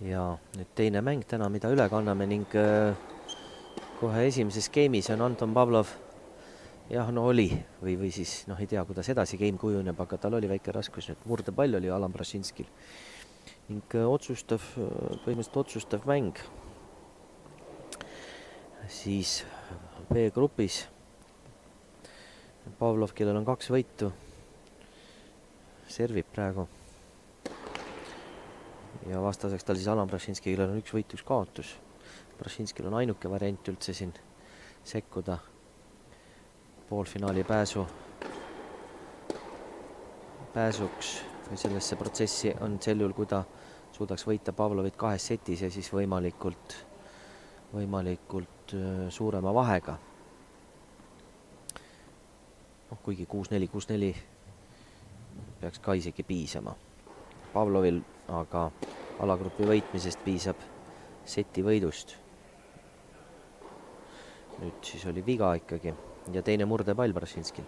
ja nüüd teine mäng täna, mida üle kanname ning kohe esimeses game'is on Anton Pavlov. Jah, no oli või siis ei tea, kuidas edasi game kujuneb, aga tal oli väike raskus, nüüd murdepall oli Alan Brašinskil ning põhimõtteliselt otsustav mäng. Siis B-grupis Pavlov, kellel on 2 võitu, servib praegu. Ja vastaseks tal siis Alan Brašinski, kellel on 1 võit, 1 kaotus. Brašinskil on ainuke variant üldse siin sekkuda poolfinaali pääsuks või sellesse protsessi on sel juhul, kui ta suudaks võita Pavlovit 2 setis ja siis võimalikult suurema vahega. Kuigi 6-4, 6-4 peaks ka isegi piisama Pavlovil, aga alagrupi võitmisest piisab seti võidust. Nüüd siis oli viga ikkagi ja teine murdepall Brašinskil.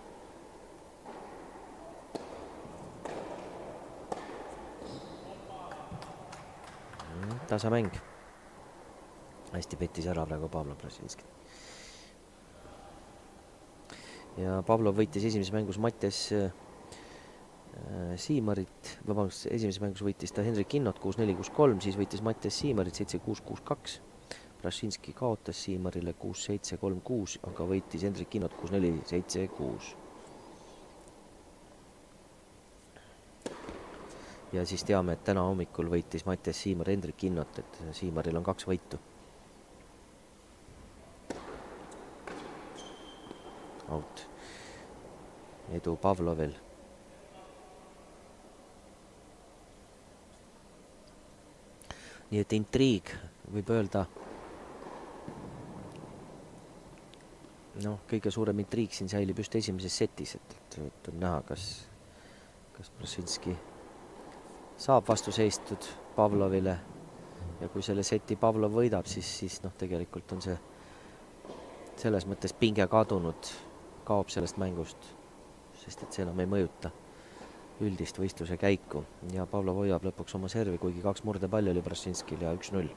Tasamäng. Hästi pettis ära praegu Pavlov Brašinskil. Ja Pavlov võitis esimeses mängus Mattias Siimarit, esimeses mängus võitis ta Henrik Innot 6-4, 6-3, siis võitis Mattias Siimarit 7-6, 6-2. Brašinski kaotas Siimarile 6-7, 3-6, aga võitis Henrik Innot 6-4, 7-6. Ja siis teame, et täna hommikul võitis Mattias Siimar Henrik Innot, et Siimaril on 2 võitu. Out. Edu Pavlovil. Nii et intriig, võib öelda, kõige suurem intriig siin säilib just esimeses setis, et on näha, kas Brašinski saab vastu seistud Pavlovile ja kui selle seti Pavlov võidab, siis tegelikult on see selles mõttes pinge kadunud, kaob sellest mängust, sest et see enam ei mõjuta üldist võistluse käiku ja Pavlov hoiab lõpuks oma servi, kuigi 2 murdepalli oli Brašinskil ja 1-0.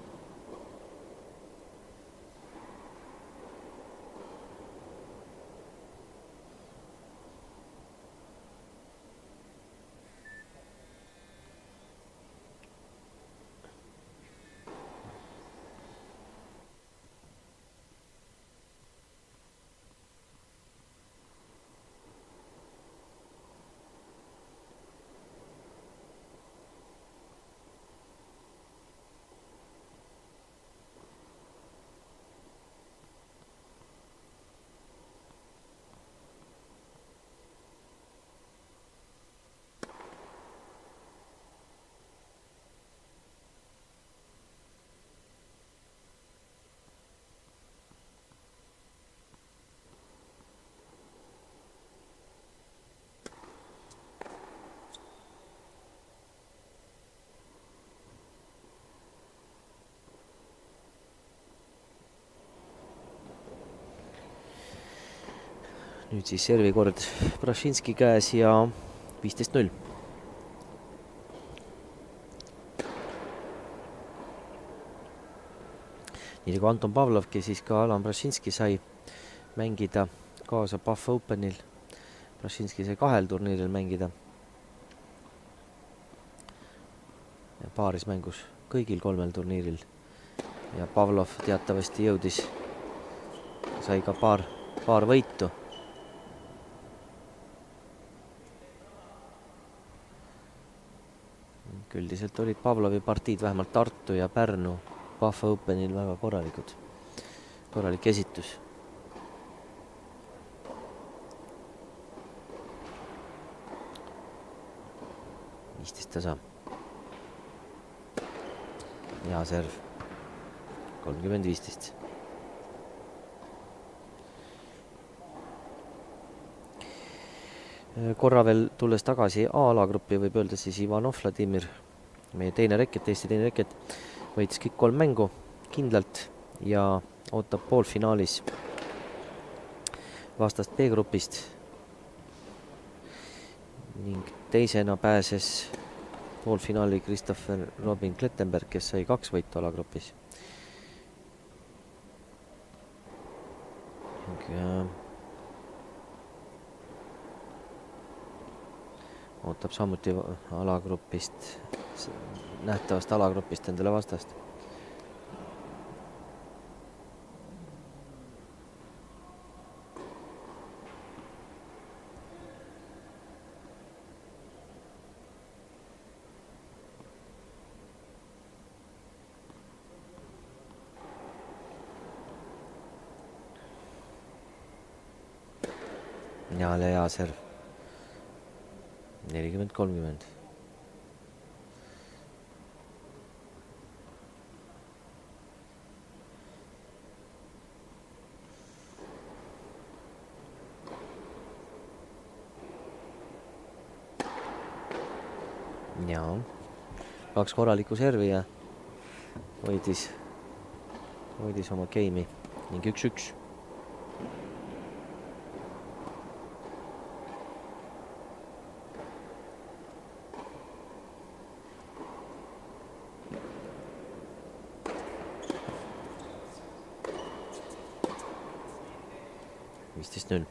Nüüd siis servikord Brašinski käes ja 15-0. Nii nagu Anton Pavlovki, siis ka Alan Brašinski sai mängida kaasa Buff Openil. Brašinski sai 2 turniiril mängida. Ja paaris mängus kõigil 3 turniiril. Ja Pavlov teatavasti sai ka paar võitu. Üldiselt olid Pavlovi partiid vähemalt Tartu ja Pärnu Buff Openil väga korralik esitus. Viistis tasa. Hea serv. 30-15. Korra veel tulles tagasi A-alagruppi võib öelda siis Ivanov Vladimir, meie Eesti teine reket, võitis kõik 3 mängu kindlalt ja ootab poolfinaalis vastast B-grupist ning teisena pääses poolfinaali Christopher Robin Klettenberg, kes sai 2 võitu alagrupis. Ootab samuti alagrupist, nähtavast alagrupist endale vastast. Jälle hea serv. 40-30. Jaa. 2 korralikku servi ja hoidis oma game'i ning 1-1. Null.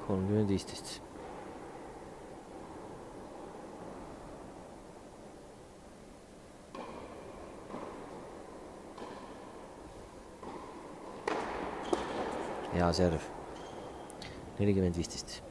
$30-15. Hea serv. 40-15.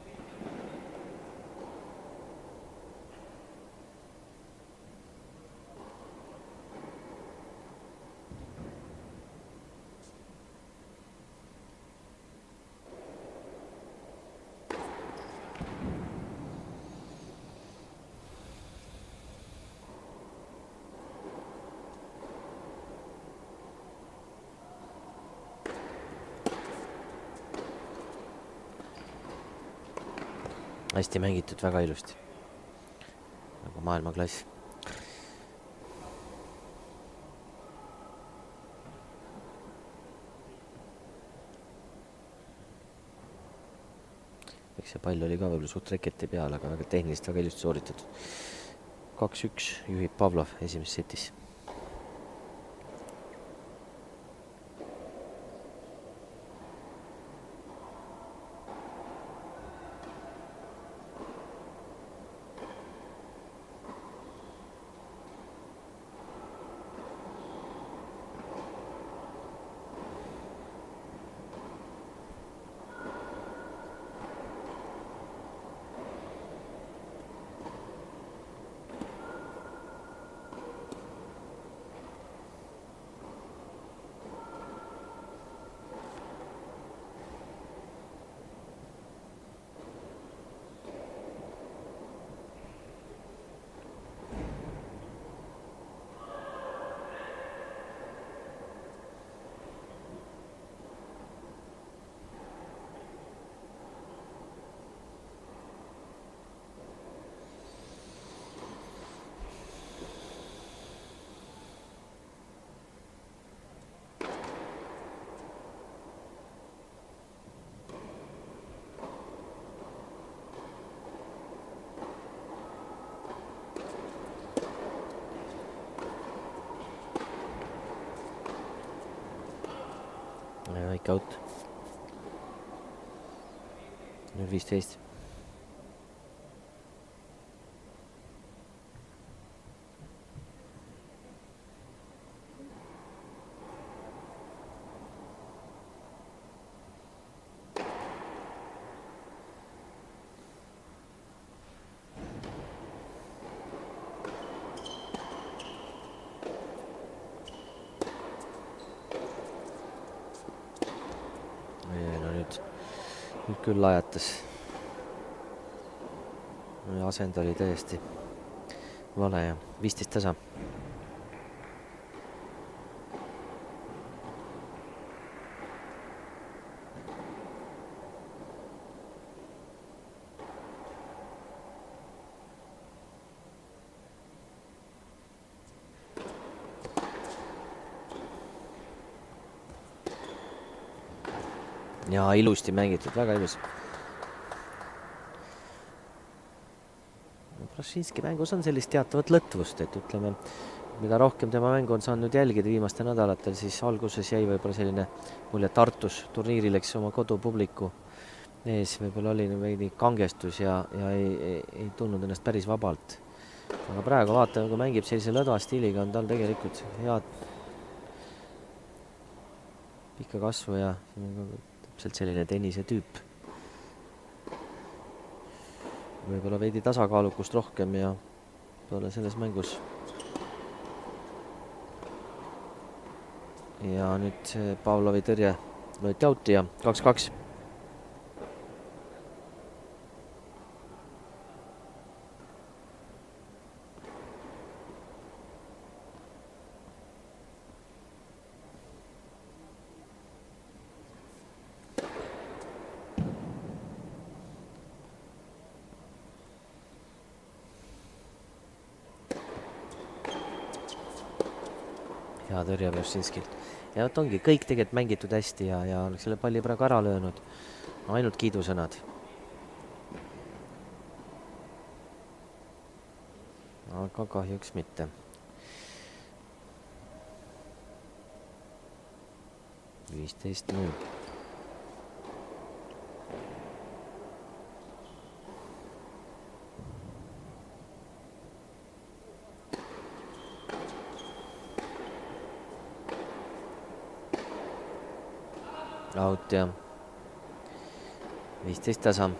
Hästi mängitud, väga ilusti. Nagu maailmaklass. Eks see pall oli ka võib-olla suht reketi peal, aga väga tehnilist, väga ilusti sooritatud. 2-1 juhib Pavlov esimeses setis. Ikka out. 0-15. nüüd küll lajatas. Asend oli täiesti vale ja 15 tasa. Ja ilusti mängitud, väga ilus. Brašinski mängus on sellist teatavat lõtvust, et ütleme, mida rohkem tema mängu on saanud jälgida viimastel nädalatel, siis alguses jäi võib-olla selline mulje Tartus turniiri läks oma kodupubliku ees, võib-olla oli veidi kangestus ja ei tundnud ennast päris vabalt. Aga praegu vaatame, kui mängib sellise lõdva stiiliga, on tal tegelikult head pikka kasvu ja täpselt selline tennise tüüp. Võib-olla veidi tasakaalukust rohkem ja pole selles mängus. Ja nüüd Pavlovi tõrje lööti auti ja 2-2. Hea tõrje Brašinskilt. Ja ongi kõik tegelikult mängitud hästi ja selle palli praegu ära löönud. Ainult kiidusõnad. Aga kahjuks mitte. 15-0. Out ja 15 tasa.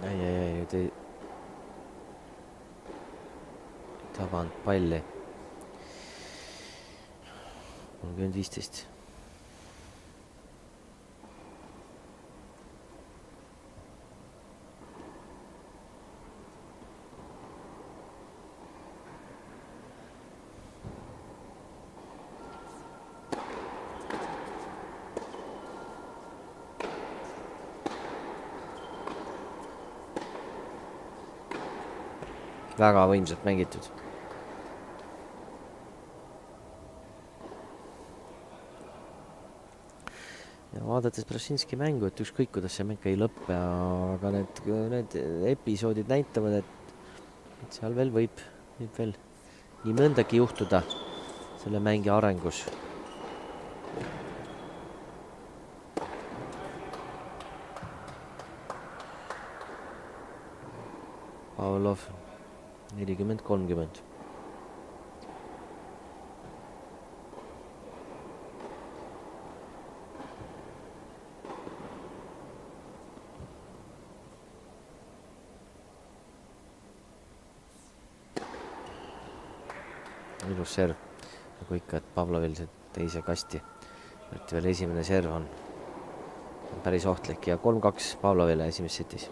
Ei tabanud palli. 30-15. Väga võimsalt mängitud. Ja vaadates Brašinski mängu, et ükskõik kuidas see mäng ei lõppe, aga need episoodid näitavad, et seal veel võib veel nii mõndagi juhtuda selle mängi arengus. Pavlov 40-30. Ilus serv, nagu ikka, et Pavlovil see teise kasti. Et veel esimene serv on päris ohtlik ja 3-2 Pavlovile esimeses setis.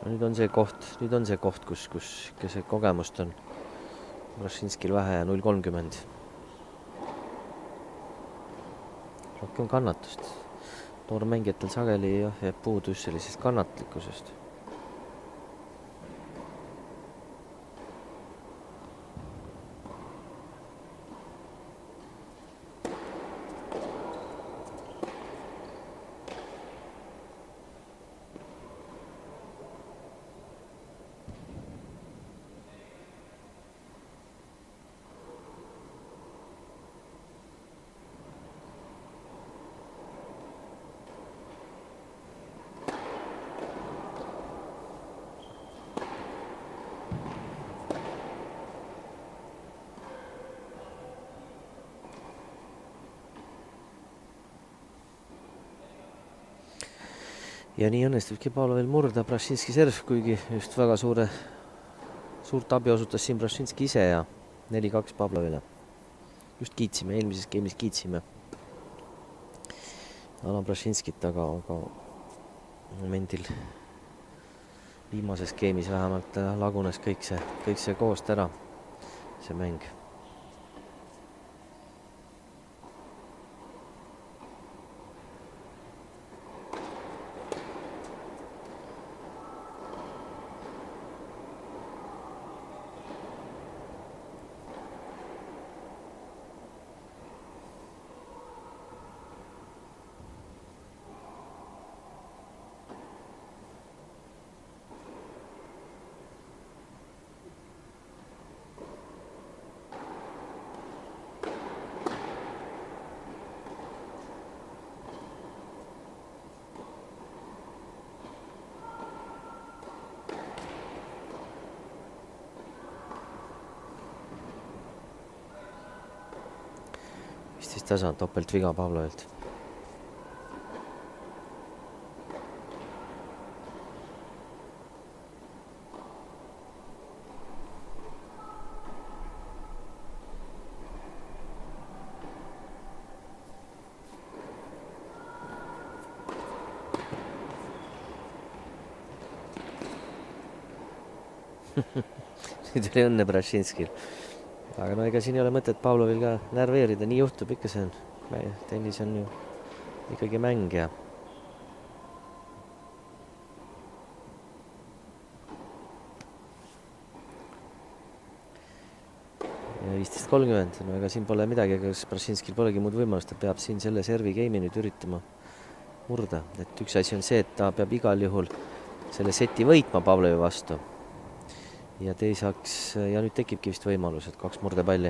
nüüd on see koht, kus see kogemust on Brašinskil vähe ja 0.30. Rohkem kannatust. Noormängijatel sageli jääb puudu sellisest kannatlikkusest. Ja nii õnnestubki Pavlovil murda Brašinski serv, kuigi just väga suurt abi osutas siin Brašinski ise ja 4-2 Pavlovile. Just kiitsime, eelmises skeemis kiitsime Alan Brašinskit, aga momendil viimases skeemis vähemalt lagunes kõik see koost ära, see mäng. Tasa topelt viga Pavlovilt. Nüüd oli õnne Brašinskil. Aga no ega siin ei ole mõtet Pavlovil ka närveerida, nii juhtub ikka, see on. Tennis on ju ikkagi mäng ja ja 15.30, no ega siin pole midagi, ega Brašinskil polegi muud võimalust, ta peab siin selle servi game'i nüüd üritama murda, et üks asi on see, et ta peab igal juhul selle seti võitma Pavlovi vastu. Ja teisaks, ja nüüd tekibki vist võimalus, et 2 murdepalli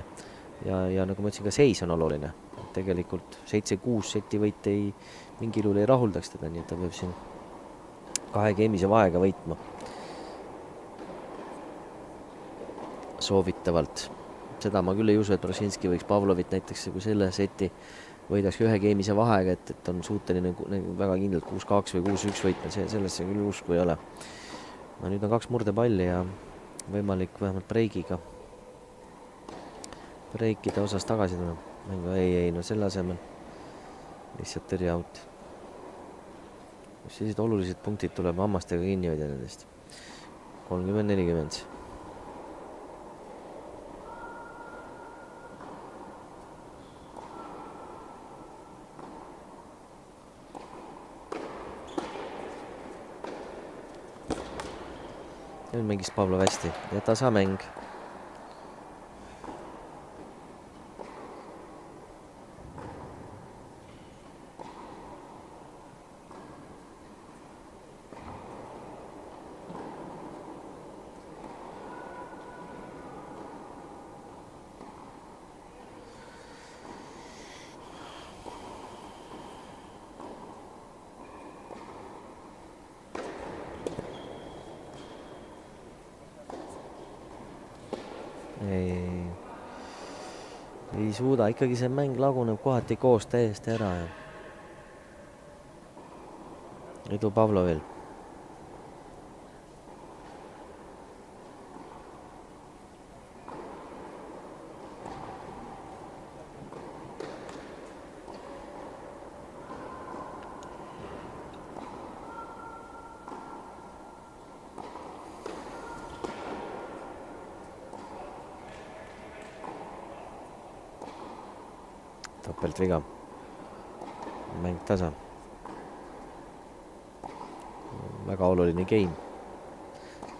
ja nagu ma ütlesin, ka seis on oluline. Tegelikult 7-6 seti võit mingil juhul ei rahuldaks teda, nii et ta peab siin 2 geemise vahega võitma. Soovitavalt. Seda ma küll ei usu, et Brašinski võiks Pavlovit näiteks kui selle seti võidaks 1 geemise vahega, et on suuteline väga kindlalt 6-2 või 6-1 võitma, sellesse küll usku ei ole. No nüüd on 2 murdepalli ja võimalik vähemalt breikide osas tagasi tuleb. Ei, no selle asemel lihtsalt tõrje out. Sellised olulised punktid tuleb hammastega kinni hoida nendest. 30-40. Nüüd mängis Pavlov hästi ja tasamäng. Ei suuda, ikkagi see mäng laguneb kohati koos täiesti ära ja edu Pavlovil. topeltviga. Mäng tasa. Väga oluline game.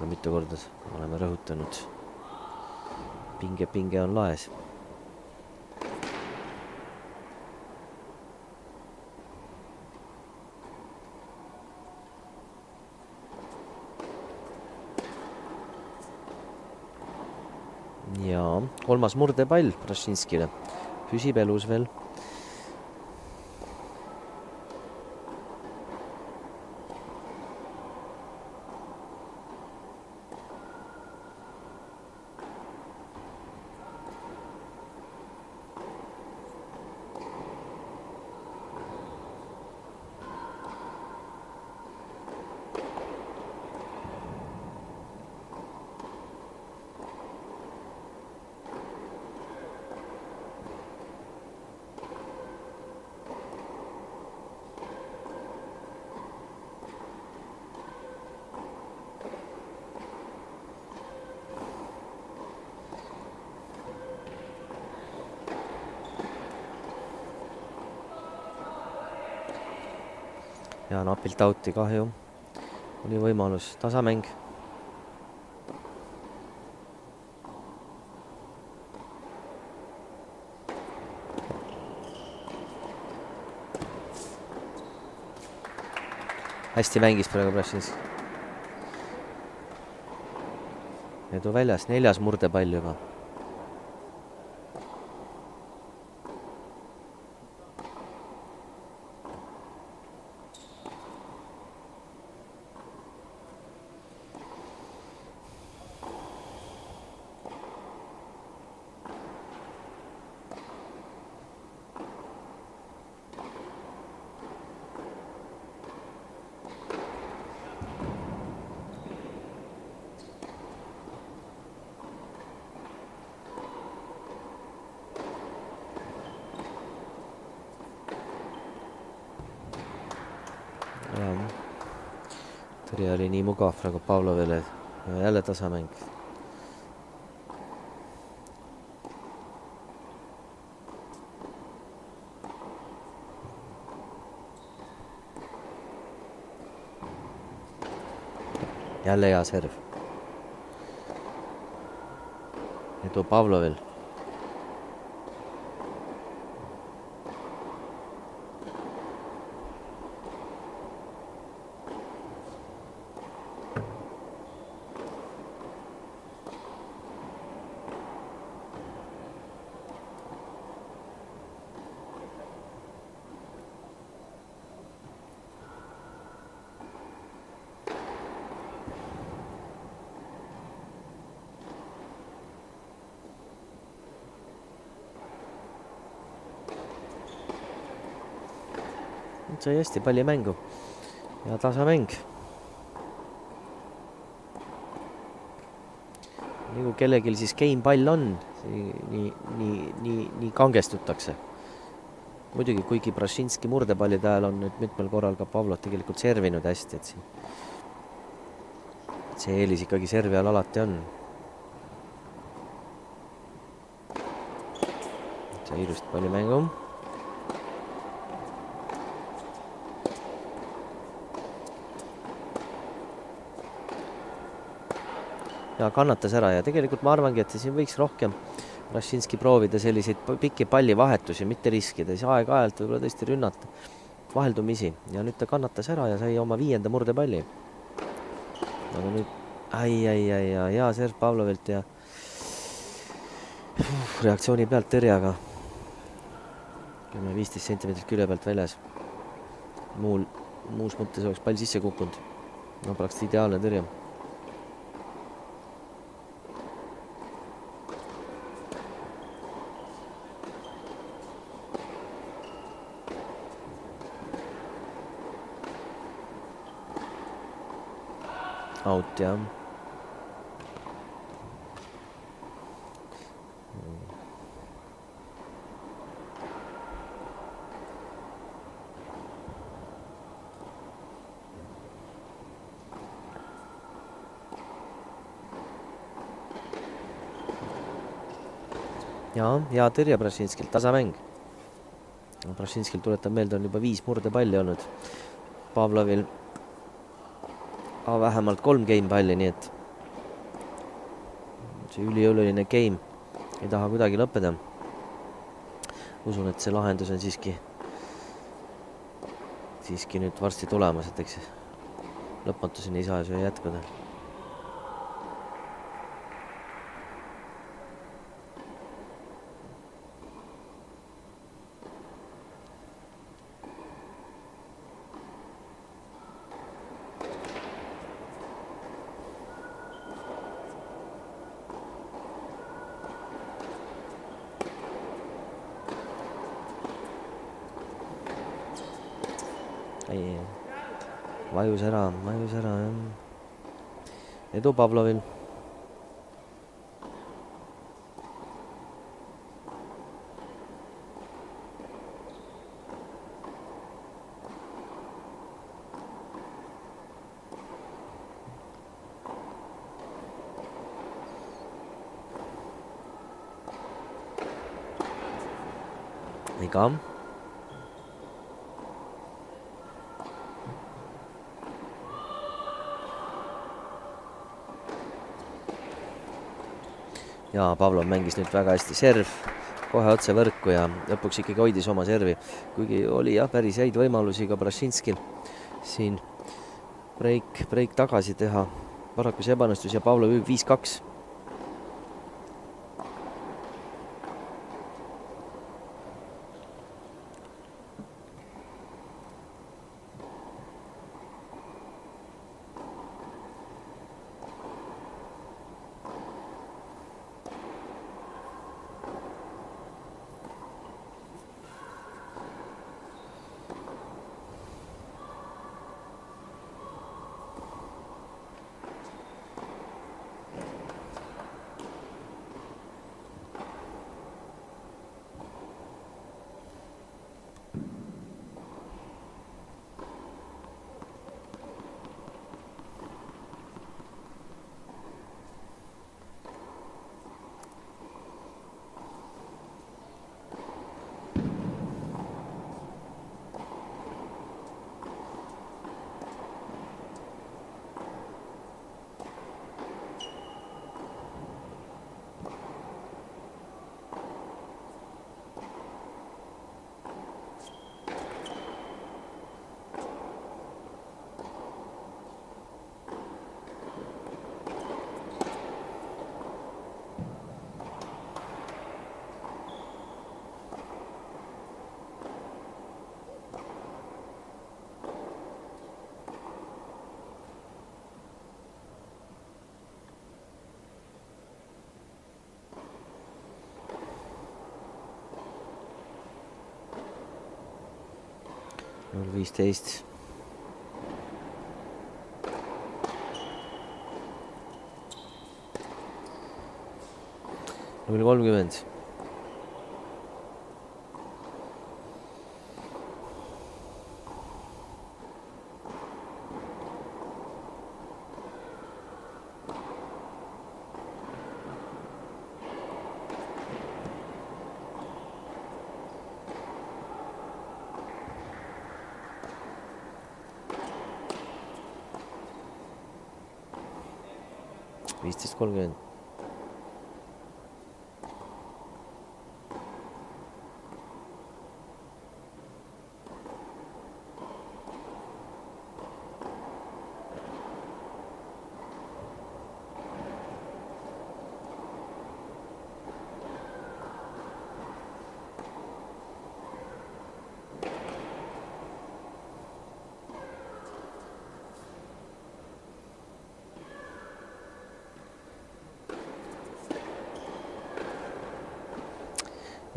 Mitu korda oleme rõhutanud. Pinge on laes. Ja kolmas murdepall Brašinskile. Püsib elus veel. Ja napilt out'i kahju. Oli võimalus tasamäng. Hästi mängis praegu Brašinski. Edu väljas, 4. murdepall juba. Tõrje oli nii mugav praegu Pavlovile. Jälle tasamäng. Jälle hea serv. Edu Pavlovil. Sai hästi pallimängu ja tasamäng. Nii kui kellegil siis game pall on, nii kangestutakse. Muidugi, kuigi Brašinski murdepallide ajal on nüüd mitmel korral ka Pavlov tegelikult servinud hästi, et siin see eelis ikkagi servi all alati on. See ilusti pallimängu. Ja kannatas ära ja tegelikult ma arvangi, et siin võiks rohkem Brašinski proovida selliseid pikki pallivahetusi, mitte riskida, siis aeg-ajalt võib-olla tõesti rünnata vaheldumisi ja nüüd ta kannatas ära ja sai oma 5. murdepalli. Aga nüüd hea serv Pavlovilt ja reaktsiooni pealt tõrjaga 10-15 sentimeetrit külje pealt väljas. Muus mõttes oleks pall sisse kukkunud. No praktiliselt ideaalne tõrja. Out, jah. Ja hea tõrje Brašinskilt, tasamäng. Brašinskil, tuletan meelde, on juba 5 murdepalli olnud. Pavlovil vähemalt 3 game palli, nii et see ülioluline game ei taha kuidagi lõppeda. Usun, et see lahendus on siiski nüüd varsti tulemas, et eks lõpmatuseni ei saa see jätkuda. Vajus ära, jah. Edu Pavlovil. Viga. Ja Pavlov mängis nüüd väga hästi serv kohe otse võrku ja lõpuks ikkagi hoidis oma servi. Kuigi oli jah, päris häid võimalusi ka Brašinskil siin break tagasi teha. Paraku see ebanõstus ja Pavlov 5-2. Null 15. Null 30. Viisteist 30.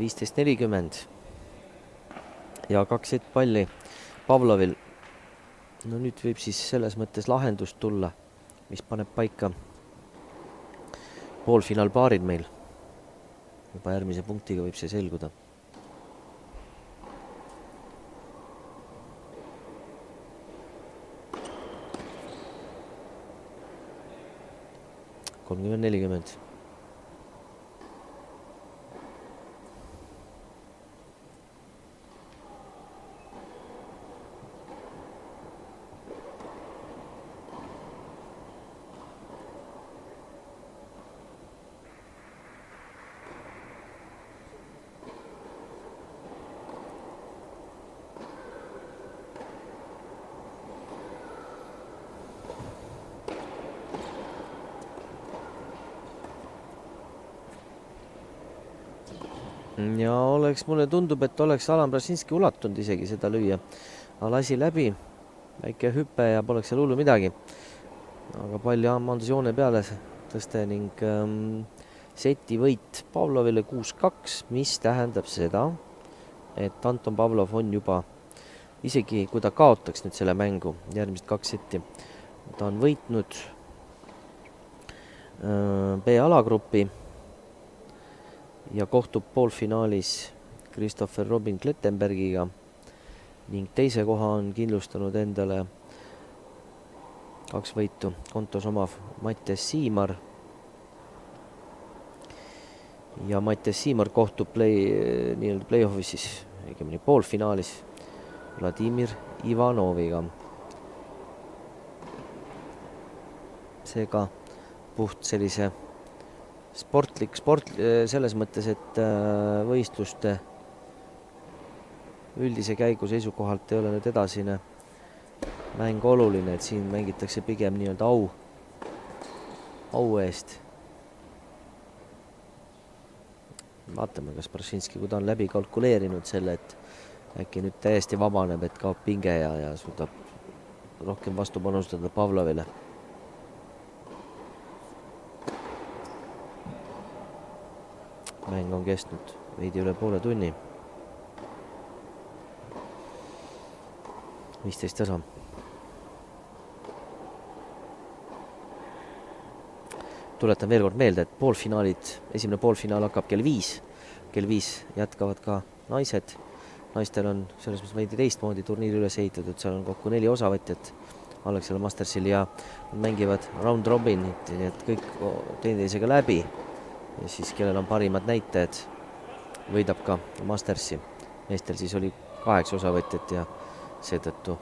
Viisteist 40 ja 2 palli Pavlovil. No nüüd võib siis selles mõttes lahendust tulla, mis paneb paika poolfinaalpaarid meil. Juba järgmise punktiga võib see selguda. Kolmkümmend 40. ja mulle tundub, et oleks Alan Brasinski ulatunud isegi seda lüüa. Lasi läbi, väike hüpe ja poleks seal hullu midagi. Aga pall maandus joone peale tõste ning seti võit Pavlovile 6-2, mis tähendab seda, et Anton Pavlov on juba, isegi kui ta kaotaks nüüd selle mängu, järgmised 2 setti, ta on võitnud B-alagrupi ja kohtub poolfinaalis Christopher Robin Klettenbergiga ning teise koha on kindlustanud endale 2 võitu kontos omav Mattias Siimar. Ja Mattias Siimar kohtub nii-öelda play-offis siis, õigemini poolfinaalis Vladimir Ivanoviga. Seega puht sellise sport selles mõttes, et võistluste üldise käigu seisukohalt ei ole nüüd edasine mäng oluline, et siin mängitakse pigem nii-öelda au eest. Vaatame, kas Brasinski, kui ta on läbi kalkuleerinud selle, et äkki nüüd täiesti vabaneb, et kaob pinge ja suudab rohkem vastu panustada Pavlovile. Mäng on kestnud veidi üle poole tunni. 15 tasa. Tuletan veel kord meelde, et esimene poolfinaal hakkab kell 5. Kell 5 jätkavad ka naised. Naistel on selles mõttes veidi teistmoodi turniiri üles ehitatud, seal on kokku 4 osavõtjat Alexela Mastersil ja mängivad round robinit, nii et kõik teineteisega läbi. Ja siis, kellel on parimad näitajad, võidab ka Mastersi. Meestel siis oli 8 osavõtjat ja seetõttu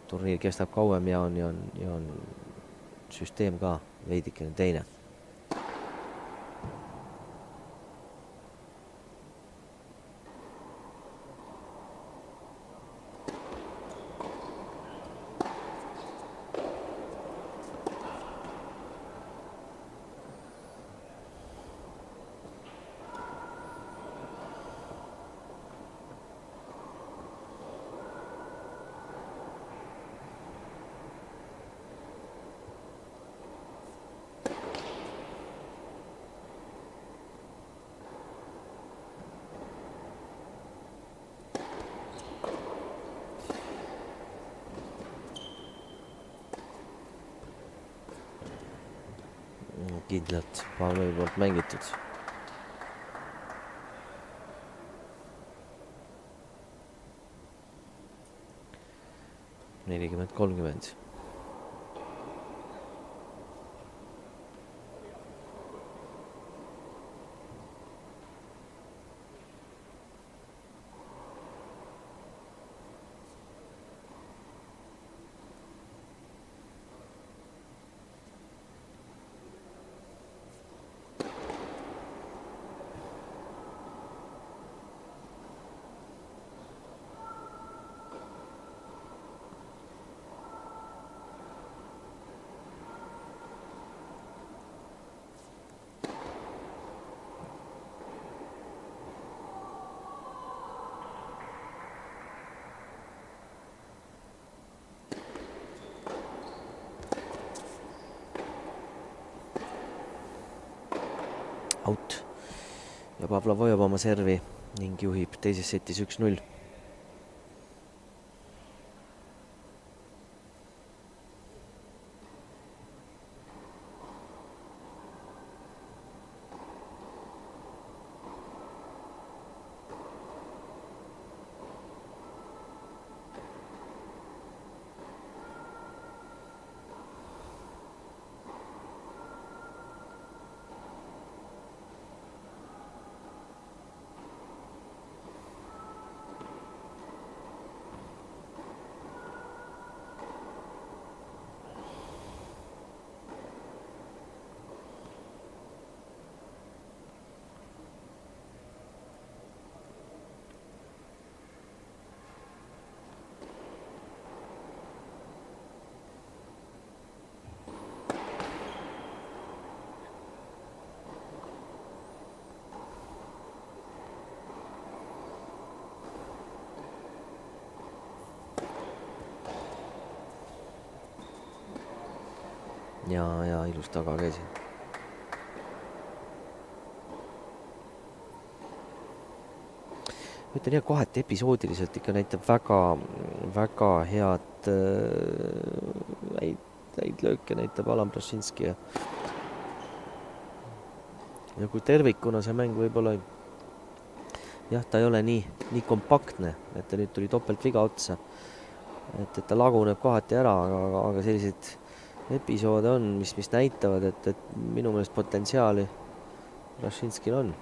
turniir kestab kauem ja on süsteem ka veidikene teine. Kindlalt Pavlovi poolt mängitud. 40-30. Out ja Pavlov hoiab oma servi ning juhib teises setis 1-0. ja ilus tagakäsi. Ma ütlen jah, kohati episoodiliselt ikka näitab väga head häid lööke näitab Alan Prosinski ja kui tervikuna see mäng võib-olla jah, ta ei ole nii kompaktne, et ta nüüd tuli topeltviga otsa, et ta laguneb kohati ära, aga sellised episoode on, mis näitavad, et minu meelest potentsiaali Prosinskil on.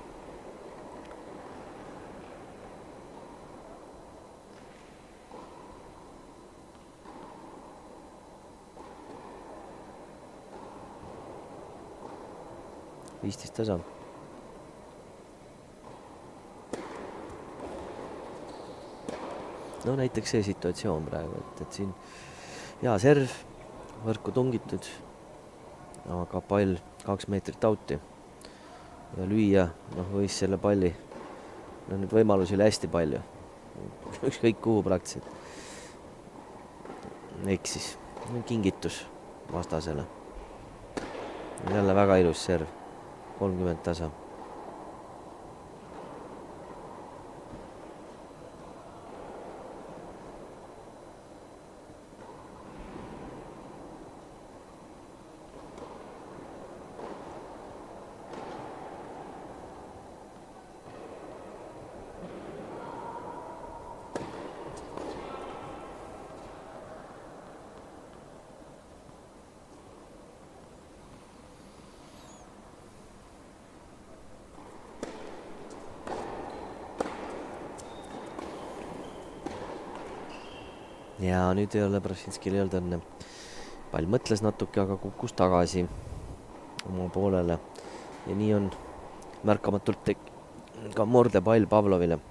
Viistis tasa. No näiteks see situatsioon praegu, et siin hea serv, võrku tungitud, aga pall 2 meetrit out'i ja lüüa, võis selle palli, nüüd võimalusi oli hästi palju, ükskõik kuhu praktiliselt, eksis, kingitus vastasele, jälle väga ilus serv, 30 tasa. Ja nüüd ei ole Prosinskil ei olnud õnne. Pall mõtles natuke, aga kukkus tagasi oma poolele. Ja nii on märkamatult ka mordepall Pavlovile.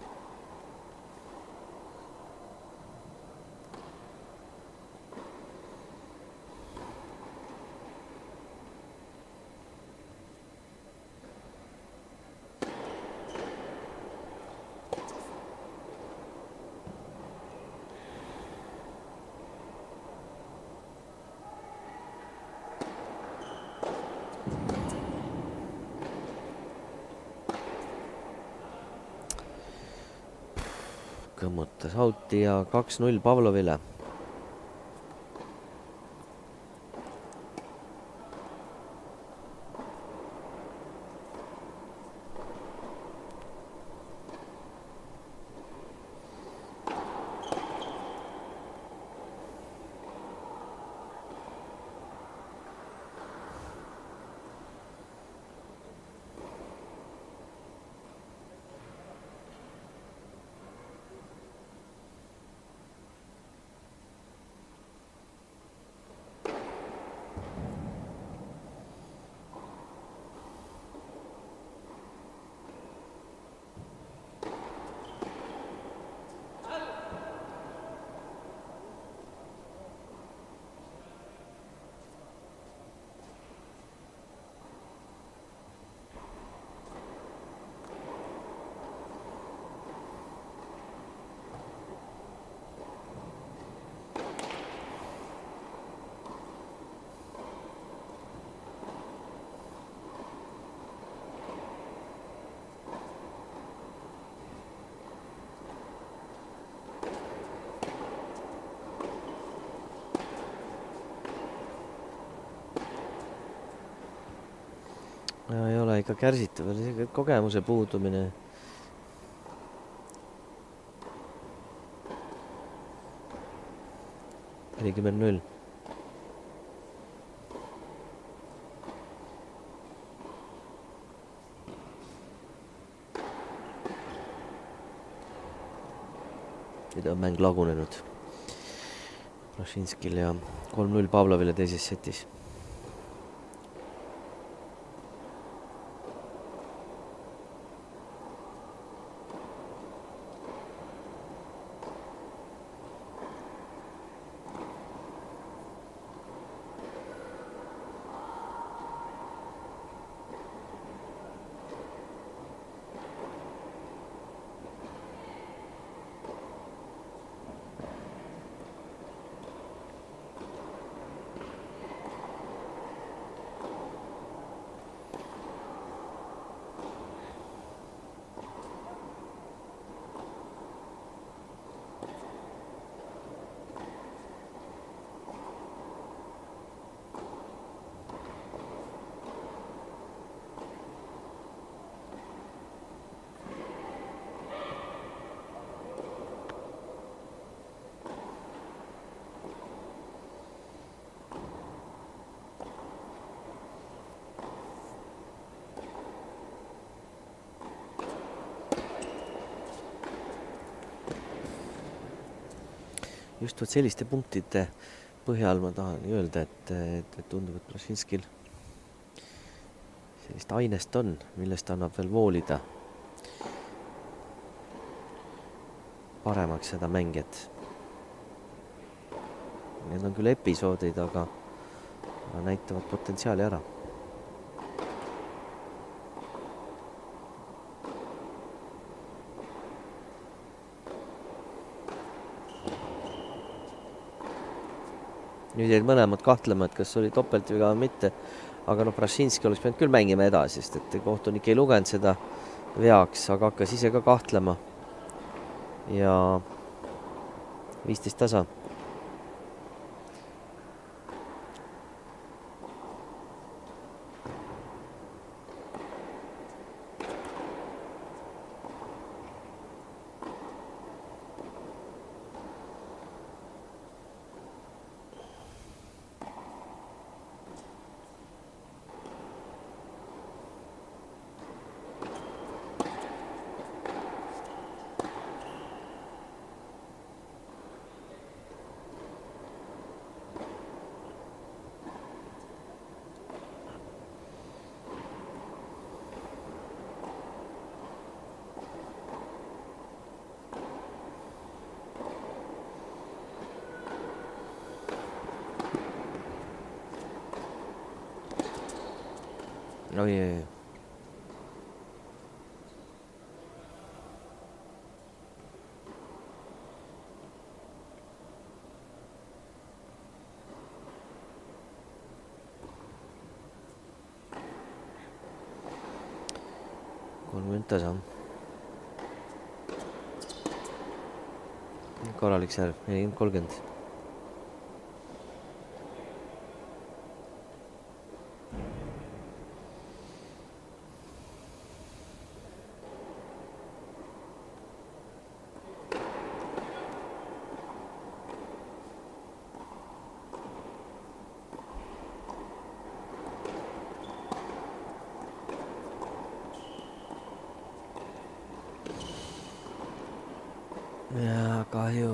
Kõmmutas out'i ja 2-0 Pavlovile. Ja ei ole ikka kärsitud, kogemuse puudumine. Nelikümmend 0. Nüüd on mäng lagunenud Prosinskil ja 3-0 Pavlovile teises setis. just vot selliste punktide põhjal ma tahan öelda, et tundub, et Bražinskil sellist ainest on, millest annab veel voolida paremaks seda mängijat. Need on küll episoodid, aga näitavad potentsiaali ära. Nüüd jäid mõlemad kahtlema, et kas oli topeltviga või mitte, aga Bražinski oleks pidanud küll mängima edasi, sest et kohtunik ei lugenud seda veaks, aga hakkas ise ka kahtlema. Ja 15 tasa. Oi. Kolmkümmend tasa. Korralik serv, 40-30. Ja kahju.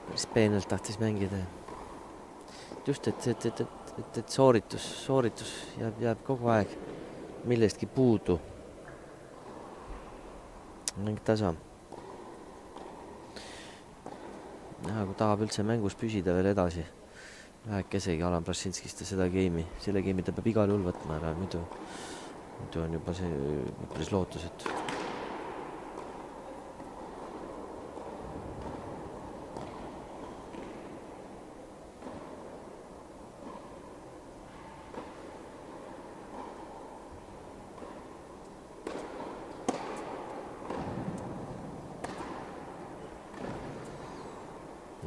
Päris peenelt tahtis mängida. Just, et sooritus jääb kogu aeg millestki puudu. Mäng tasa. Kui tahab üldse mängus püsida veel edasi. Vähekesegi Alan Bražinskist ja seda geimi. Selle geimi ta peab igal juhul võtma ära. Muidu on juba see päris lootusetu.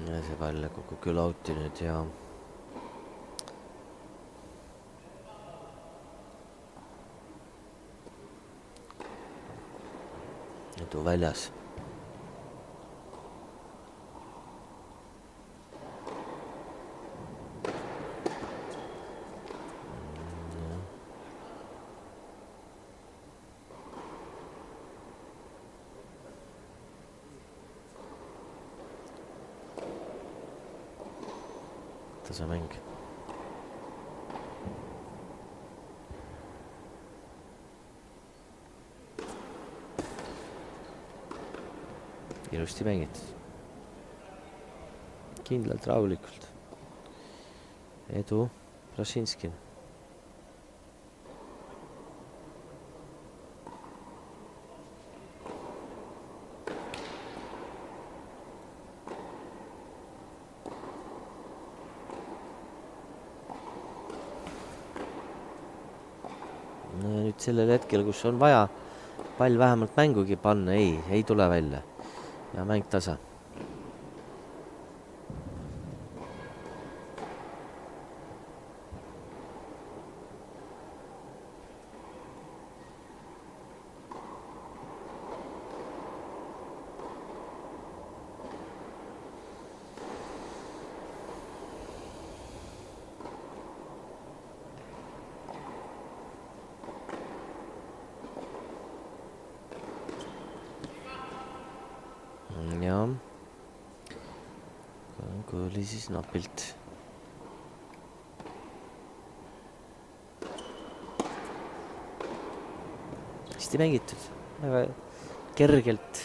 Ja see pall kukub küll outi nüüd ja edu väljas. Tasa mäng. Ilusti mängitud. Kindlalt, rahulikult. Edu Bražinskil. Nüüd sellel hetkel, kus on vaja pall vähemalt mängugi panna, ei tule välja. Ja mäng tasa. Ja oli siis napilt. Hästi mängitud, väga kergelt,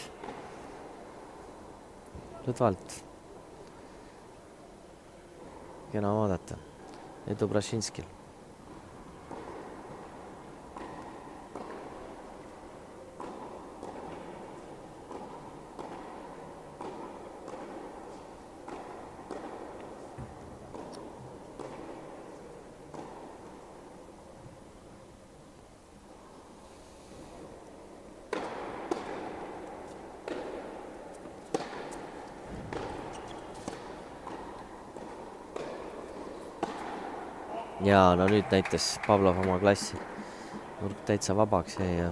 lõdvalt. Kena vaadata. Edu Brašinskil. Ja no nüüd näitas Pavlov oma klassi. Nurk täitsa vabaks jäi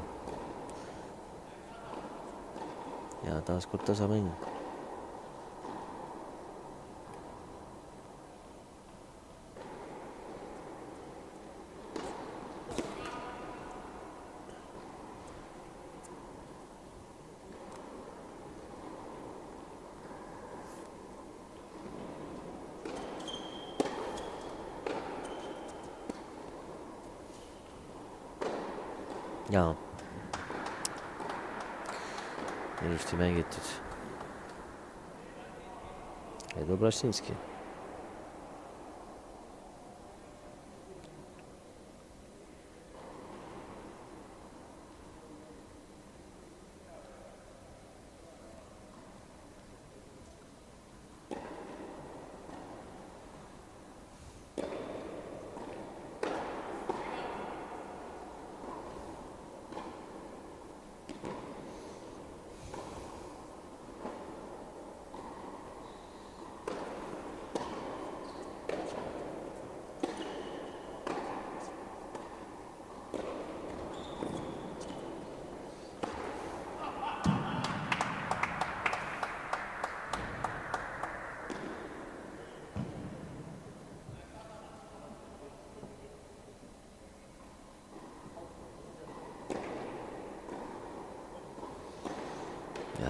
ja taas kord tasa mäng. Jaa. Ilusti mängitud. Edu Brašinski.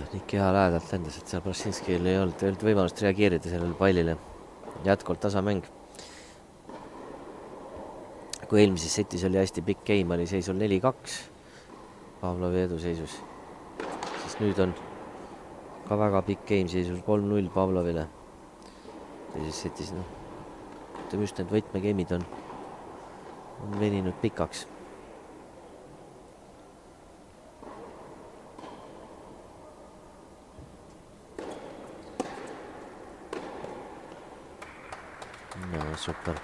Nii keha lähedalt lendas, et seal Brašinskil ei olnud võimalust reageerida sellele pallile. Jätkult tasamäng. Kui eelmises setis oli hästi pikk game, oli seisul 4-2 Pavlovi eduseisus, siis nüüd on ka väga pikk game seisul 3-0 Pavlovile. Teises setis, ütleme just need võtmegame'id on veninud pikaks. Super.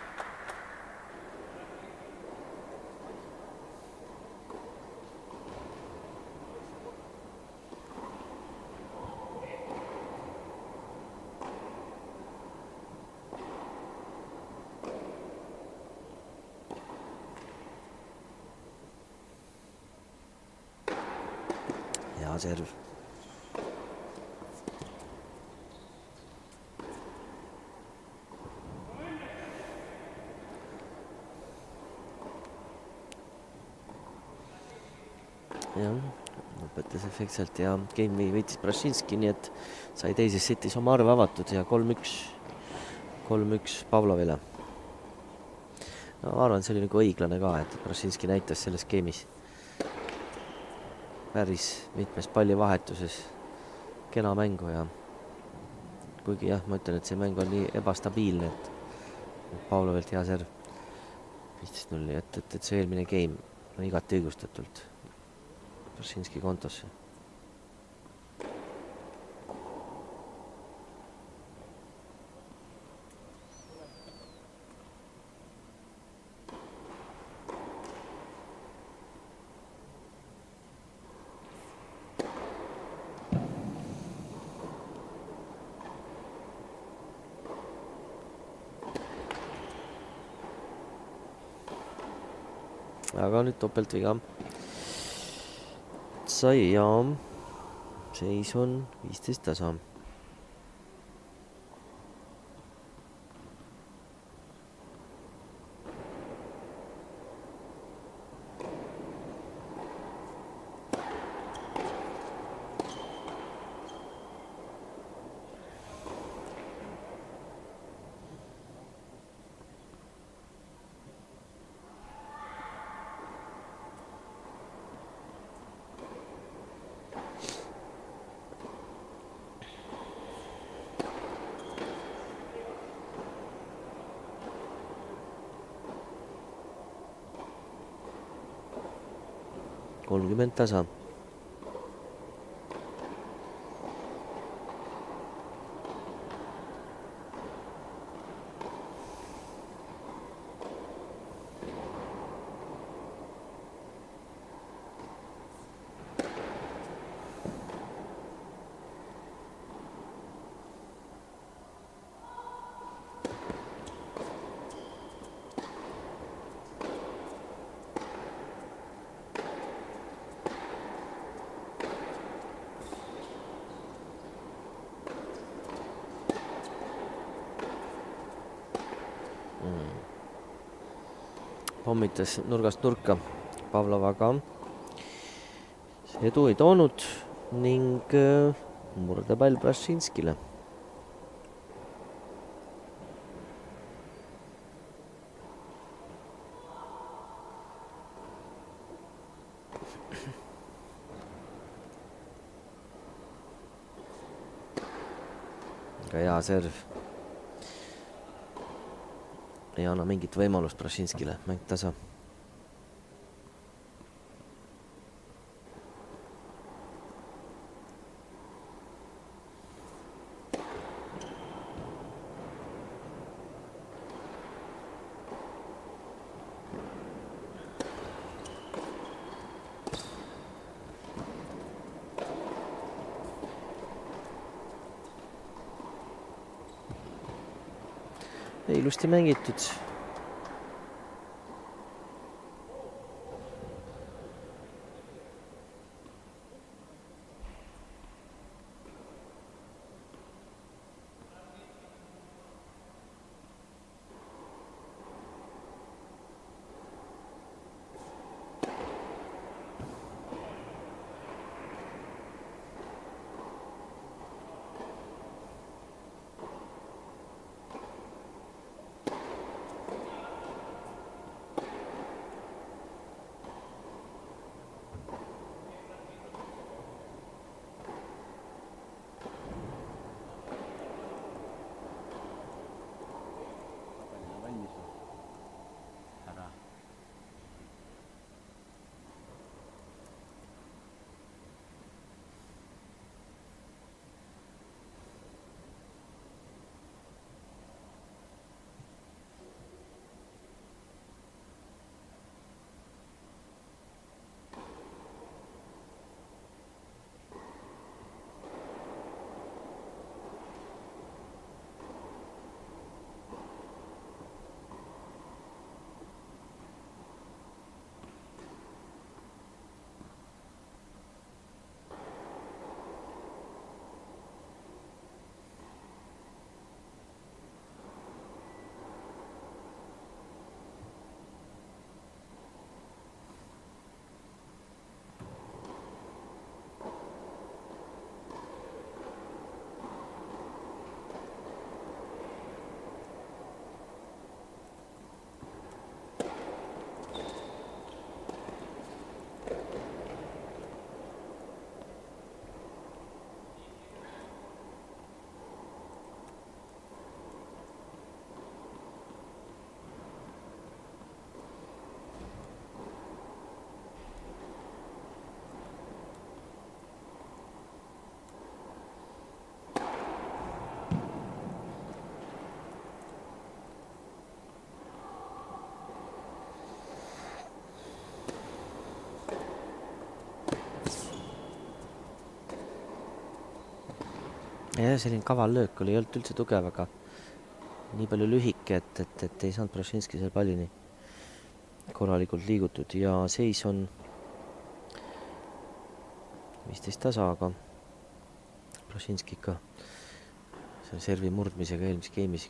Hea serv. Jah, lõpetas efektselt ja game'i võitis Brašinski, nii et sai teises setis oma arve avatud ja 3-1 Pavlovile. No, ma arvan, see oli nagu õiglane ka, et Brašinski näitas selles game'is päris mitmes pallivahetuses kena mängu ja kuigi jah, ma ütlen, et see mäng on nii ebastabiilne, et Pavlovilt hea serv 15-0, et see eelmine game on igati õigustatult Brašinski kontosse. Aga nüüd topeltviga sai ja seis on 15 tasa. 30 tasa. Pommitas nurgast nurka Pavlovaga. Edu ei toonud ning murdepall Brašinskile. Aga hea serv. Ei anna mingit võimalust Brašinskile, mäng tasa. Ilusti mängitud. Ja selline kaval löök oli, ei olnud üldse tugev, aga nii palju lühike, et ei saanud Brašinski seal pallini korralikult liigutud ja seis on 15 tasa, aga Brašinski ikka selle servi murdmisega eelmises game'is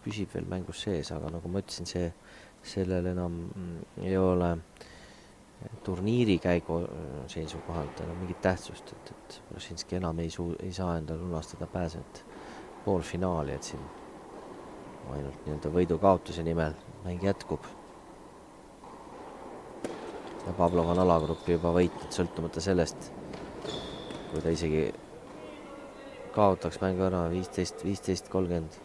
püsib veel mängus sees, aga nagu ma ütlesin, sellel enam ei ole turniiri käigu seisukohalt enam mingit tähtsust, et Brašinski enam ei saa endale lunastada pääset poolfinaali, et siin ainult nii-öelda võidu kaotuse nimel mäng jätkub. Ja Pavlov on alagruppi juba võitnud, sõltumata sellest, kui ta isegi kaotaks mängu ära 15-30.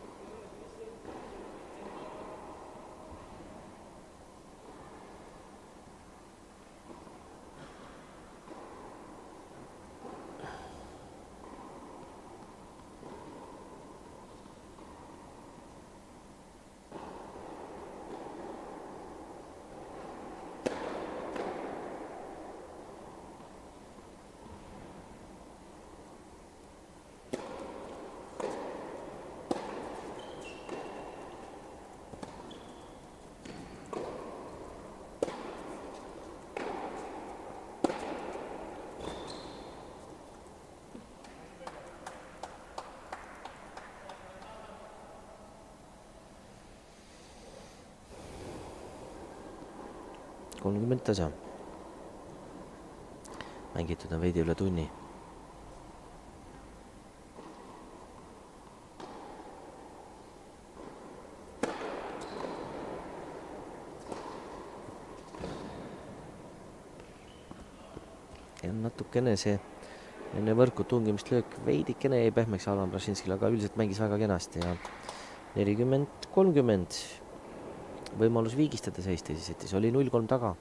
30 tasa. Mängitud on veidi üle tunni. Ja natukene see enne võrku tungimist löök veidikene jäi pehmeks Allan Brašinskil, aga üldiselt mängis väga kenasti ja 40-30 võimalus viigistada seis teises setis, oli 0-3 taga.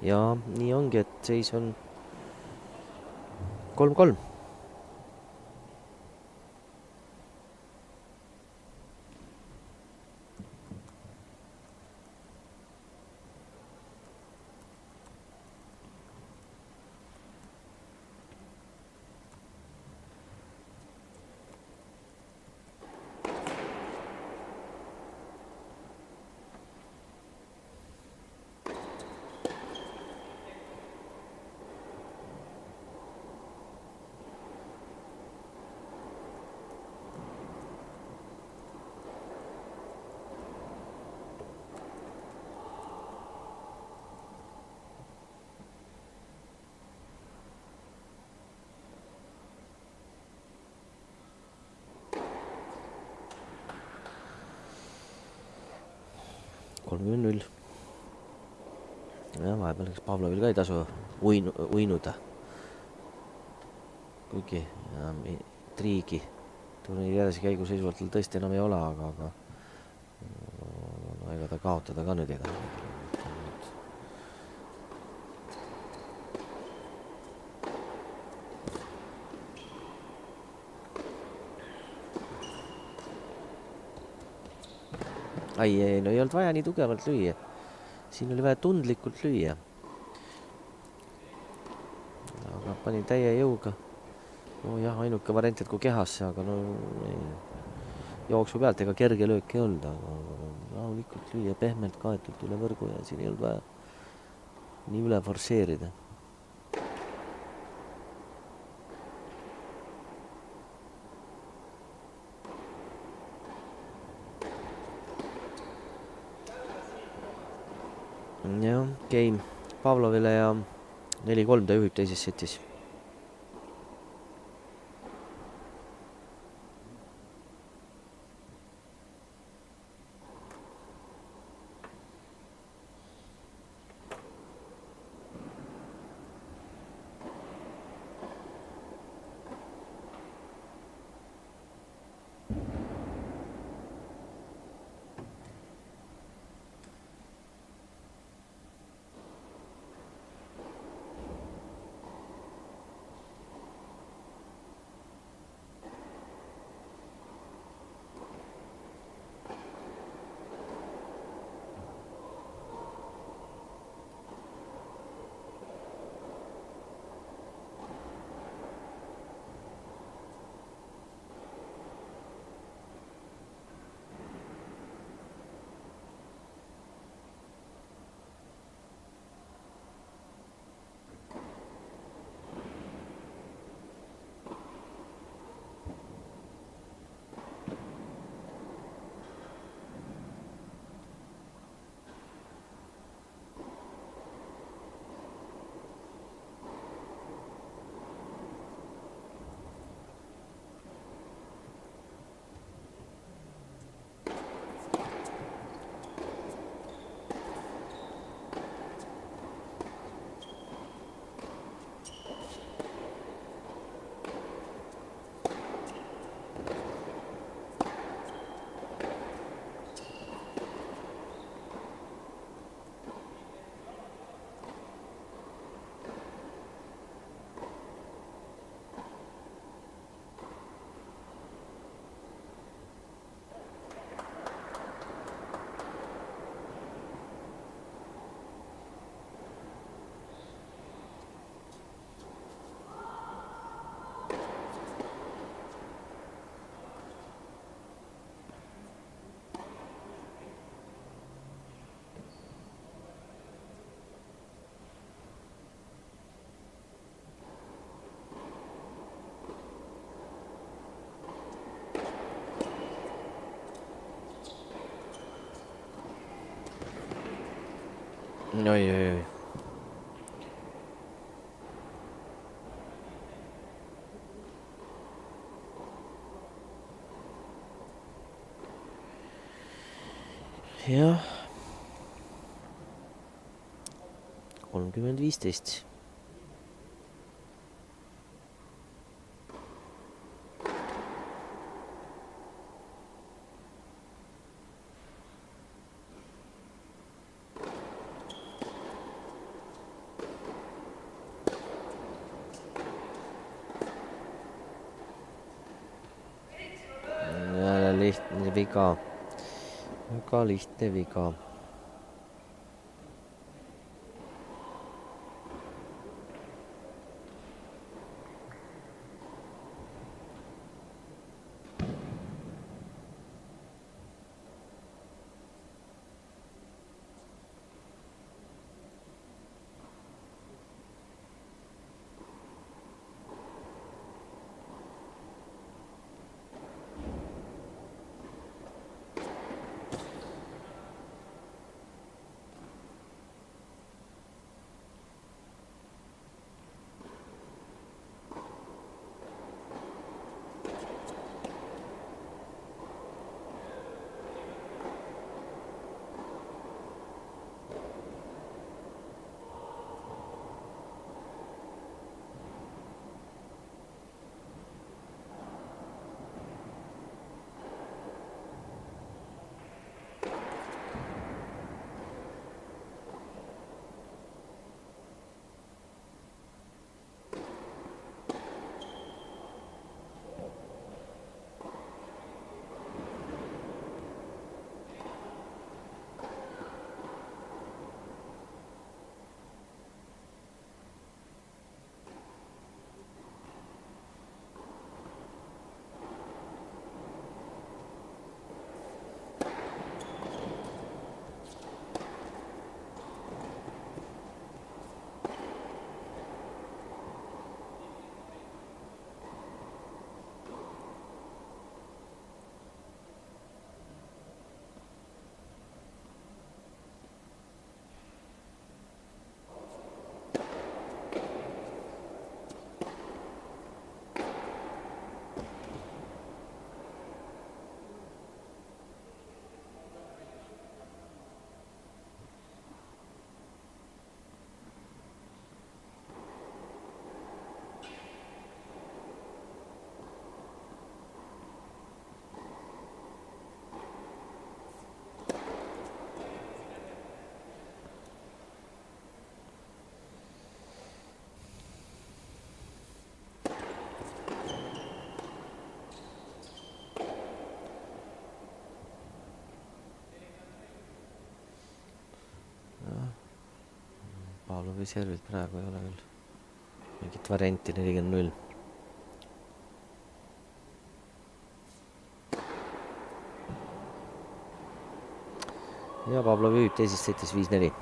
Ja nii ongi, et seis on 3-3. Ja vahepeal eks Pavlovil ka ei tasu uinuda. Kuigi triigi turniiri järjese käigu seisuvalt tõesti enam ei ole, aga ega ta kaotada ka nüüd ei taha. Ei, no ei olnud vaja nii tugevalt lüüa. Siin oli vaja tundlikult lüüa. Aga panin täie jõuga. No jah, ainuke variant, et kui kehasse, aga no jooksu pealt ega kerge löök ei olnud, aga rahulikult lüüa pehmelt kaetult üle võrgu ja siin ei olnud vaja nii üle forsseerida. Jah, game Pavlovile ja 4-3 ta juhib teises setis. Oi, oi, oi. Jah, 30-15. Jälle lihtne viga. Väga lihtne viga. Pavlovi servilt praegu ei ole küll mingit varianti 40-0. Ja Pavlov juhib teises setis 5-4.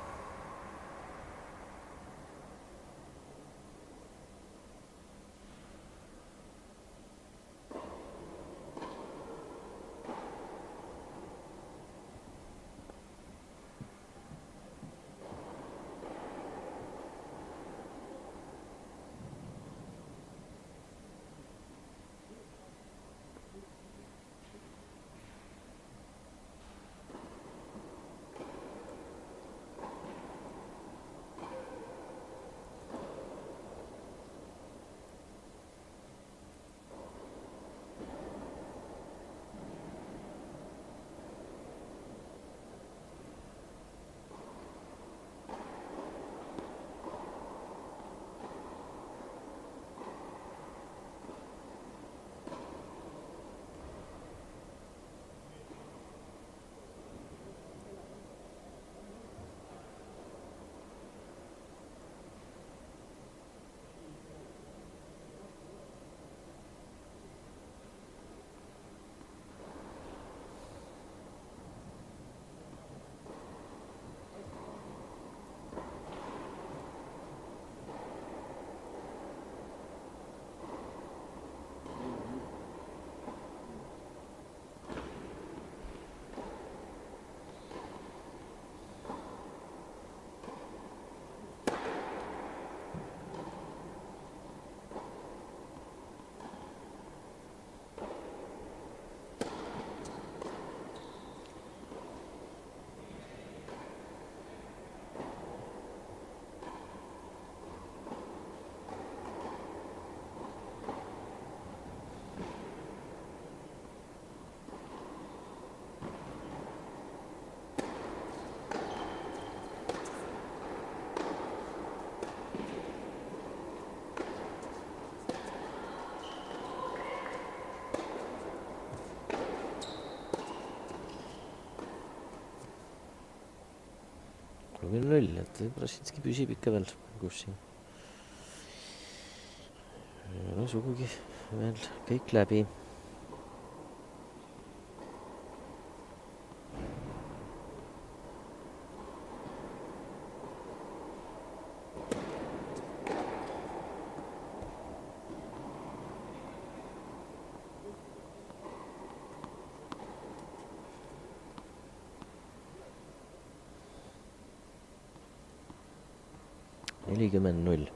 3-0, et Brzezinski püsib ikka veel kus siin. No sugugi veel kõik läbi. Nelikümmend 0.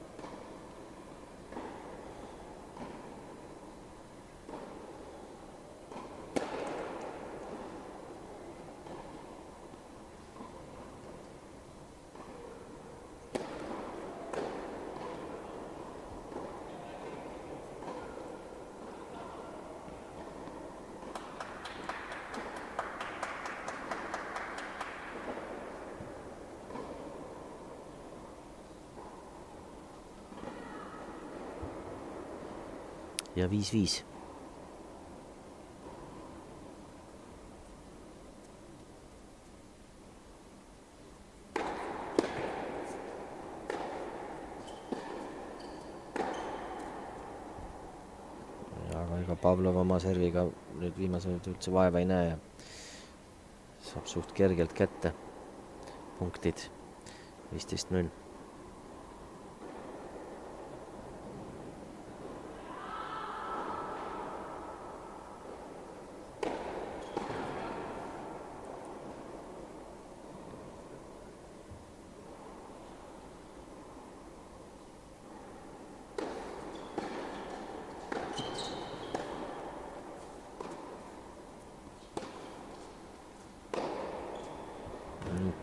Ja 5-5. Aga ega Pavlov oma serviga nüüd viimasel üldse vaeva ei näe ja saab suht kergelt kätte punktid 15-0.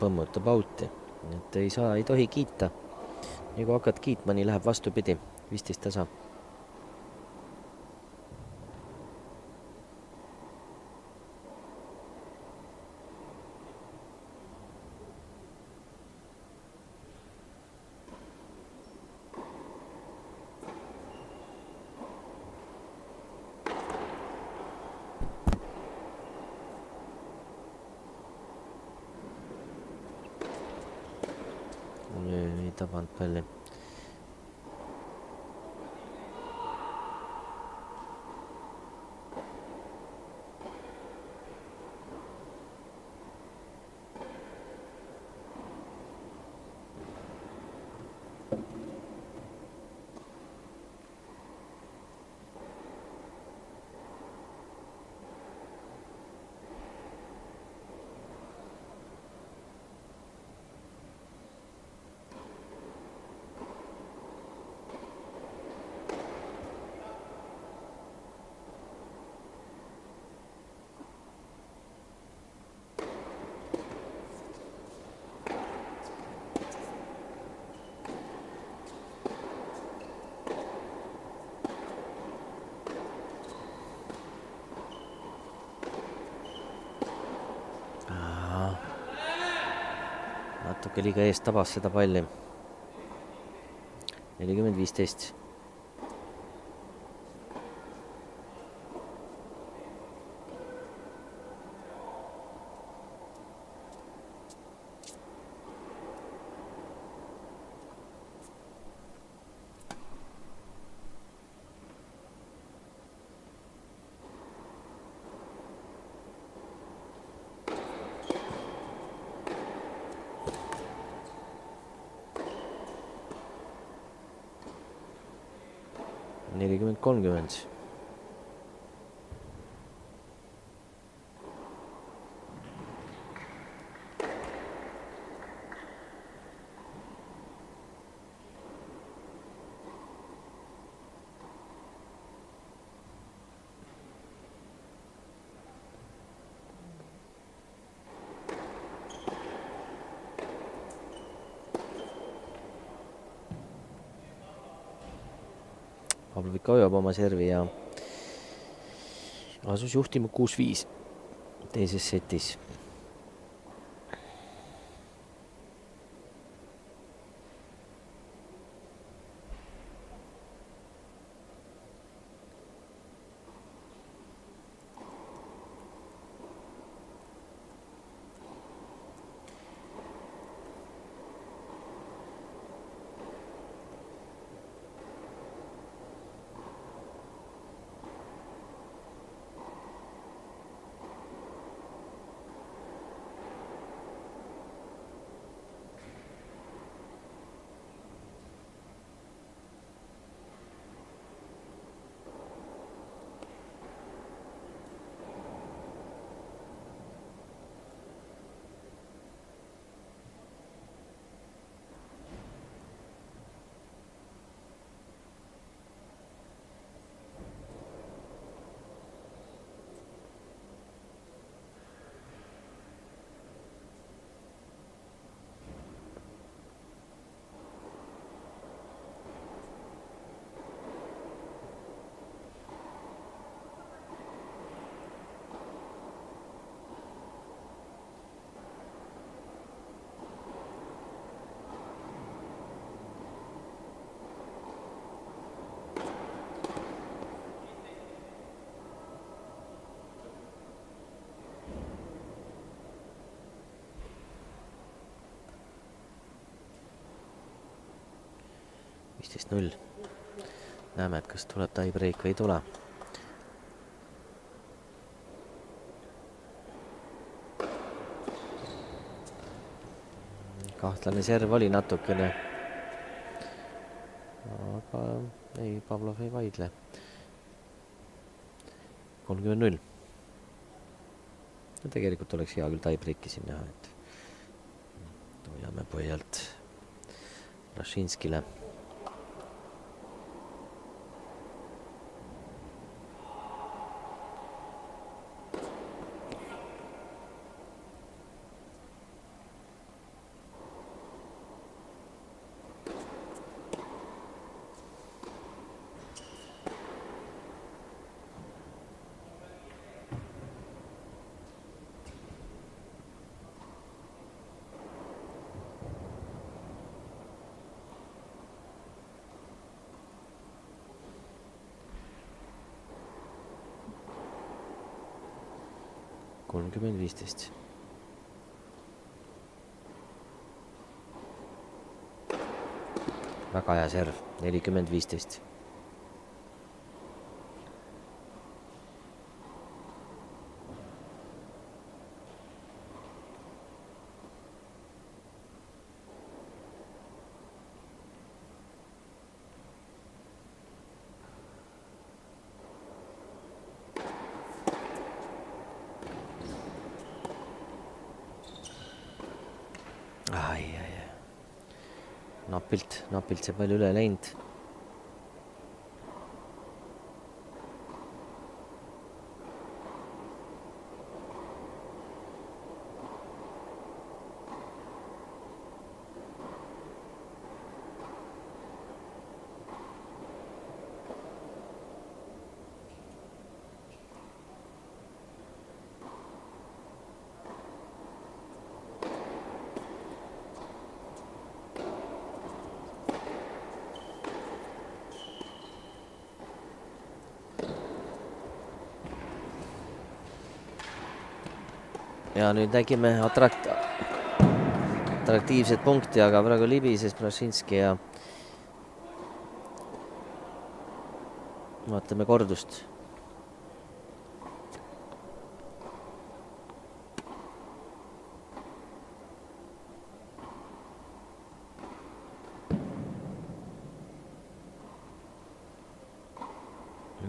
Põmmutab auti, et ei tohi kiita. Nii kui hakkad kiitma, nii läheb vastupidi, 15 tasa. Ei tabanud palli. Natuke liiga eest tabas seda palli. 40-15. Nelikümmend 30. Pavlov ikka hoiab oma servi ja asus juhtima 6-5 teises setis. 15-0. Näeme, et kas tuleb tie-break või ei tule. Kahtlane serv oli natukene. Aga ei, Pavlov ei vaidle. 30-0. No tegelikult oleks hea küll tie-breaki siin näha, et hoiame põhjalt Brašinskile. Kolmkümmend 15. Väga hea serv, 40-15. Napilt see palju üle läinud. Ja nüüd nägime atraktiivset punkti, aga praegu libises Brašinski ja vaatame kordust.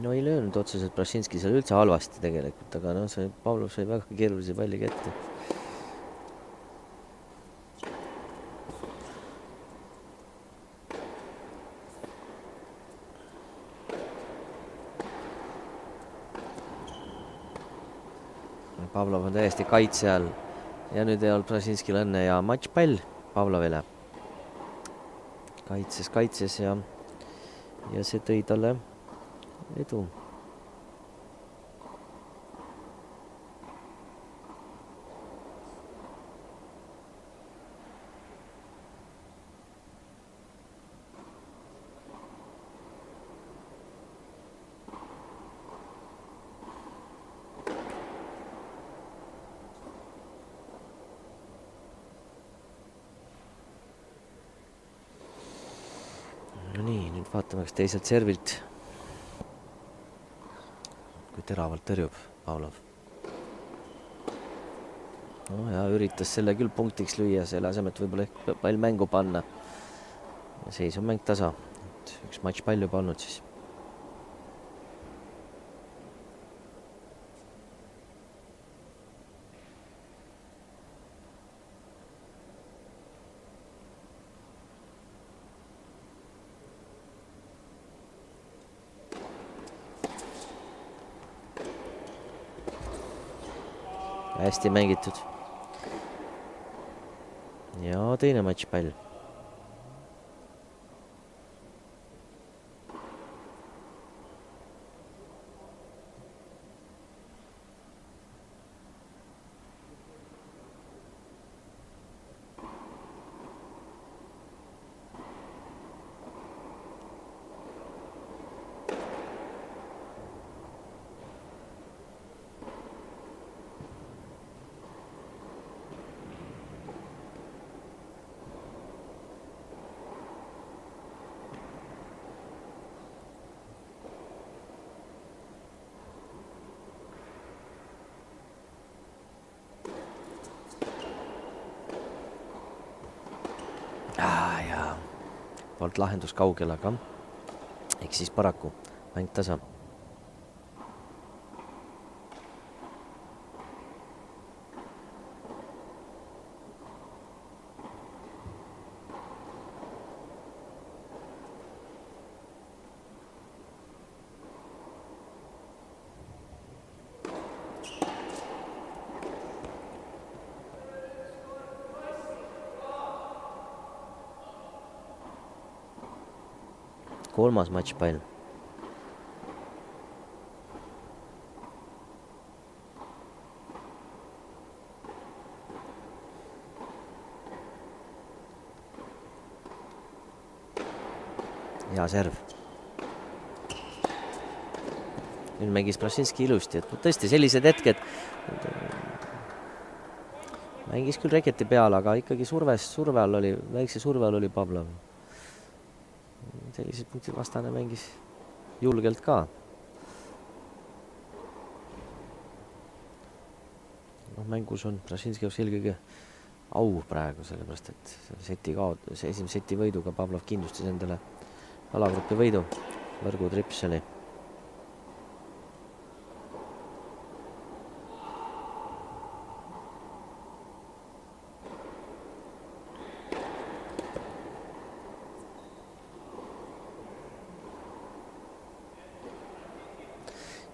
No ei löönud otseselt Brašinski seal üldse halvasti tegelikult, aga no see Pavlov sai väga keerulise palli kätte. Pavlov on täiesti kaitse all ja nüüd ei olnud Brašinskil õnne ja matšpall Pavlovile. Kaitses ja see tõi talle edu. No nii, nüüd vaatame, kas teiselt servilt. Kui teravalt tõrjub Pavlov. No ja üritas selle küll punktiks lüüa, selle asemel võib-olla pall mängu panna. Seis on mäng tasa. Üks matš palju pannud siis. Hästi mängitud. Ja teine matšpall. poolt lahendus kaugel, aga eks siis paraku mäng tasa. Kolmas matšpall. Hea serv. Nüüd mängis Brasinski ilusti, et tõesti sellised hetked mängis küll reketi peal, aga ikkagi surve all oli, väikse surve all oli Pavlov. Sellised punktid vastane mängis julgelt ka. Mängus on Brasinski jaoks eelkõige au praegu, sellepärast et esimese seti võiduga Pavlov kindlustas endale alagrupi võidu võrgu Tripseli.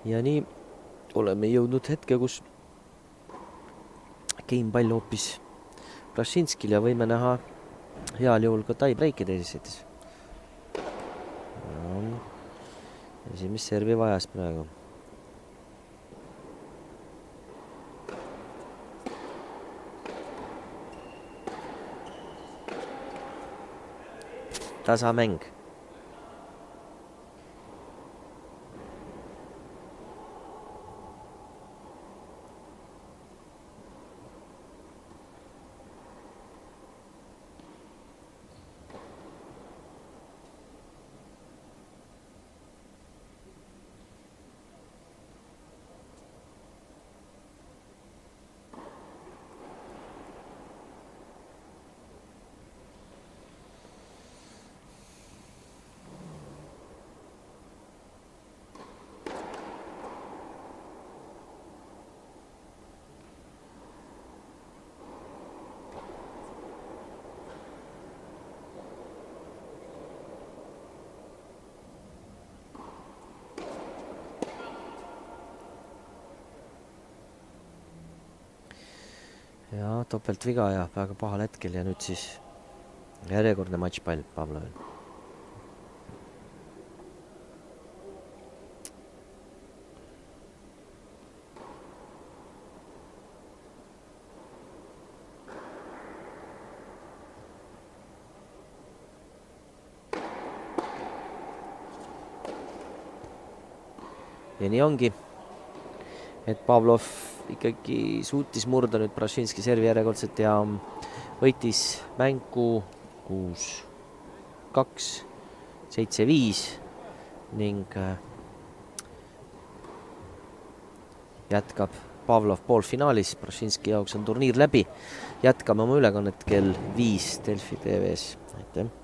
Ja nii oleme jõudnud hetke, kus gamepall hoopis Brasinskil ja võime näha heal juhul ka tie-breaki teises setis. Esimest servi vajas praegu. Tasamäng. Ja topeltviga ja väga pahal hetkel ja nüüd siis järjekordne matšpall Pavlovil. Ja nii ongi, et Pavlov ikkagi suutis murda nüüd Brasinski servi järjekordselt ja võitis mängu 6-2, 7-5 ning jätkab Pavlov poolfinaalis. Brasinski jaoks on turniir läbi. Jätkame oma ülekannet kell 5 Delfi TV-s. Aitäh!